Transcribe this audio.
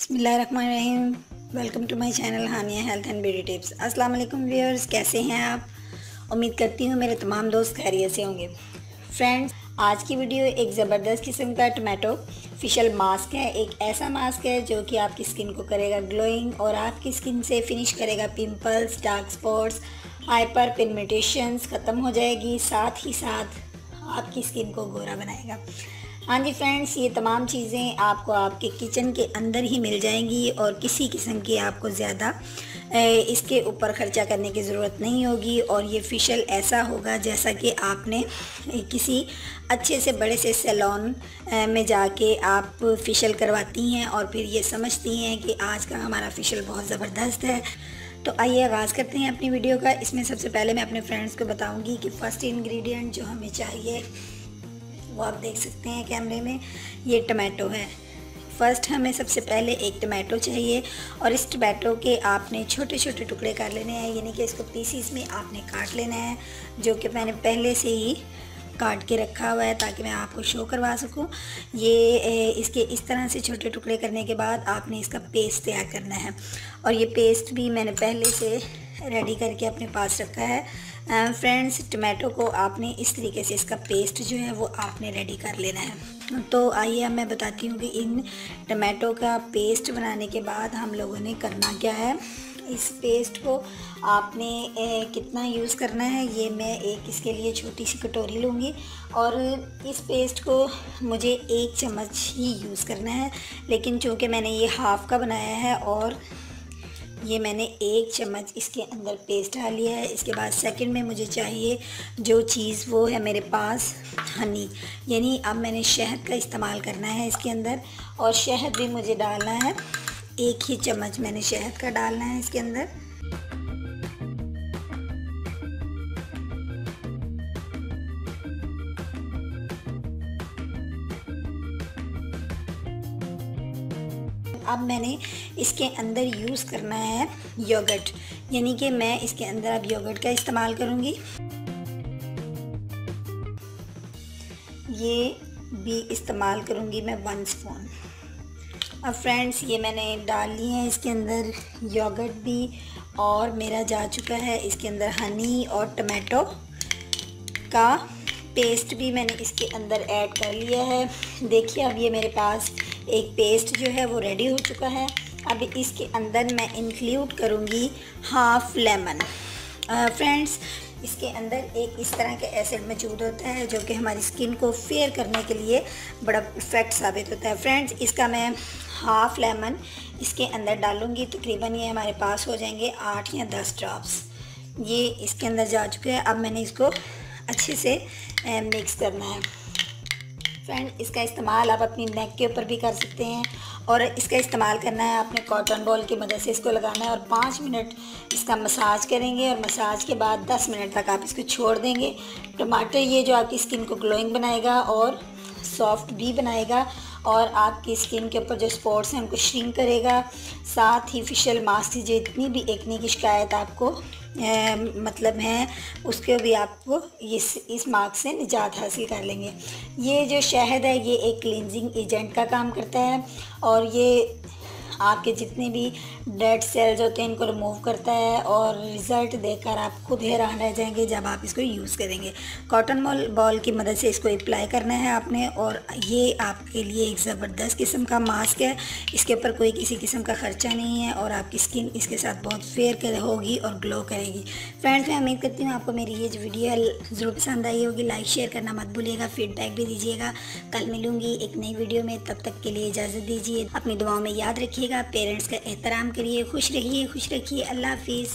बिस्मिल्लाहिर्रहमानिर्रहीम। Welcome to my channel Hania health and beauty tips. अस्सलाम वालेकुम व्यूअर्स, कैसे हैं आप? उम्मीद करती हूँ मेरे तमाम दोस्त खैरियत से होंगे। फ्रेंड्स, आज की वीडियो एक ज़बरदस्त किस्म का टमाटो फेशियल मास्क है। एक ऐसा मास्क है जो कि आपकी स्किन को करेगा ग्लोइंग और आपकी स्किन से फिनिश करेगा pimples, dark spots, hyper pigmentations ख़त्म हो जाएगी, साथ ही साथ आपकी स्किन को गोरा बनाएगा। हाँ जी फ्रेंड्स, ये तमाम चीज़ें आपको आपके किचन के अंदर ही मिल जाएंगी और किसी किस्म की आपको ज़्यादा इसके ऊपर ख़र्चा करने की ज़रूरत नहीं होगी। और ये फेशियल ऐसा होगा जैसा कि आपने किसी अच्छे से बड़े से सैलून में जाके आप फेशियल करवाती हैं और फिर ये समझती हैं कि आज का हमारा फेशियल बहुत ज़बरदस्त है। तो आइए आगाज़ करते हैं अपनी वीडियो का। इसमें सबसे पहले मैं अपने फ्रेंड्स को बताऊंगी कि फ़र्स्ट इंग्रेडिएंट जो हमें चाहिए वो आप देख सकते हैं कैमरे में, ये टमाटो है। फ़र्स्ट हमें सबसे पहले एक टमाटो चाहिए और इस टमाटो के आपने छोटे छोटे टुकड़े कर लेने हैं, यानी कि इसको पीसीस में आपने काट लेना है, जो कि मैंने पहले से ही काट के रखा हुआ है ताकि मैं आपको शो करवा सकूं। ये इसके इस तरह से छोटे टुकड़े करने के बाद आपने इसका पेस्ट तैयार करना है और ये पेस्ट भी मैंने पहले से रेडी करके अपने पास रखा है। फ्रेंड्स, टमाटो को आपने इस तरीके से इसका पेस्ट जो है वो आपने रेडी कर लेना है। तो आइए अब मैं बताती हूँ कि इन टमाटो का पेस्ट बनाने के बाद हम लोगों ने करना क्या है। इस पेस्ट को आपने कितना यूज़ करना है, ये मैं एक इसके लिए छोटी सी कटोरी लूँगी और इस पेस्ट को मुझे 1 चम्मच ही यूज़ करना है, लेकिन चूँकि मैंने ये हाफ़ का बनाया है और ये मैंने 1 चम्मच इसके अंदर पेस्ट डाल लिया है। इसके बाद सेकंड में मुझे चाहिए जो चीज़, वो है मेरे पास हनी, यानी अब मैंने शहद का इस्तेमाल करना है इसके अंदर और शहद भी मुझे डालना है। 1 ही चम्मच मैंने शहद का डालना है इसके अंदर। अब मैंने इसके अंदर यूज़ करना है योगर्ट, यानी कि मैं इसके अंदर अब योगर्ट का इस्तेमाल करूँगी। ये भी इस्तेमाल करूँगी मैं 1 स्पून। अब फ्रेंड्स, ये मैंने डाल लिए हैं इसके अंदर योगर्ट भी और मेरा जा चुका है इसके अंदर हनी और टमाटो का पेस्ट भी मैंने इसके अंदर ऐड कर लिया है। देखिए, अब ये मेरे पास एक पेस्ट जो है वो रेडी हो चुका है। अब इसके अंदर मैं इंक्लूड करूँगी हाफ़ लेमन। फ्रेंड्स, इसके अंदर एक इस तरह का एसिड मौजूद होता है जो कि हमारी स्किन को फेयर करने के लिए बड़ा इफ़ेक्ट साबित होता है। फ्रेंड्स, इसका मैं हाफ़ लेमन इसके अंदर डालूँगी। तकरीबन ये हमारे पास हो जाएंगे 8 या 10 ड्रॉप्स। ये इसके अंदर जा चुके हैं। अब मैंने इसको अच्छे से मिक्स करना है। फ्रेंड, इसका इस्तेमाल आप अपनी नेक के ऊपर भी कर सकते हैं और इसका इस्तेमाल करना है आपने कॉटन बॉल की मदद से इसको लगाना है और 5 मिनट इसका मसाज करेंगे और मसाज के बाद 10 मिनट तक आप इसको छोड़ देंगे। टमाटर ये जो आपकी स्किन को ग्लोइंग बनाएगा और सॉफ्ट भी बनाएगा और आपकी स्किन के ऊपर जो स्पॉट्स हैं उनको श्रिंक करेगा। साथ ही फेशियल मास्क की जितनी भी एक्ने की शिकायत आपको मतलब है, उसके भी आपको इस मास्क से निजात हासिल कर लेंगे। ये जो शहद है ये एक क्लींजिंग एजेंट का काम करता है और ये आपके जितने भी डेड सेल्स होते हैं इनको रिमूव करता है और रिज़ल्ट देखकर आप खुद हैरान रह जाएंगे जब आप इसको यूज़ करेंगे। कॉटन बॉल की मदद से इसको अप्लाई करना है आपने और ये आपके लिए एक ज़बरदस्त किस्म का मास्क है। इसके ऊपर कोई किसी किस्म का ख़र्चा नहीं है और आपकी स्किन इसके साथ बहुत फेयर होगी और ग्लो करेगी। फ्रेंड्स, मैं उम्मीद करती हूँ आपको मेरी ये जो वीडियो ज़रूर पसंद आई होगी। लाइक शेयर करना मत भूलिएगा, फीडबैक भी दीजिएगा। कल मिलूँगी एक नई वीडियो में, तब तक के लिए इजाज़त दीजिए। अपनी दुआओं में याद रखिए, पेरेंट्स का एहतराम करिए, खुश रहिए। अल्लाह हाफिज़।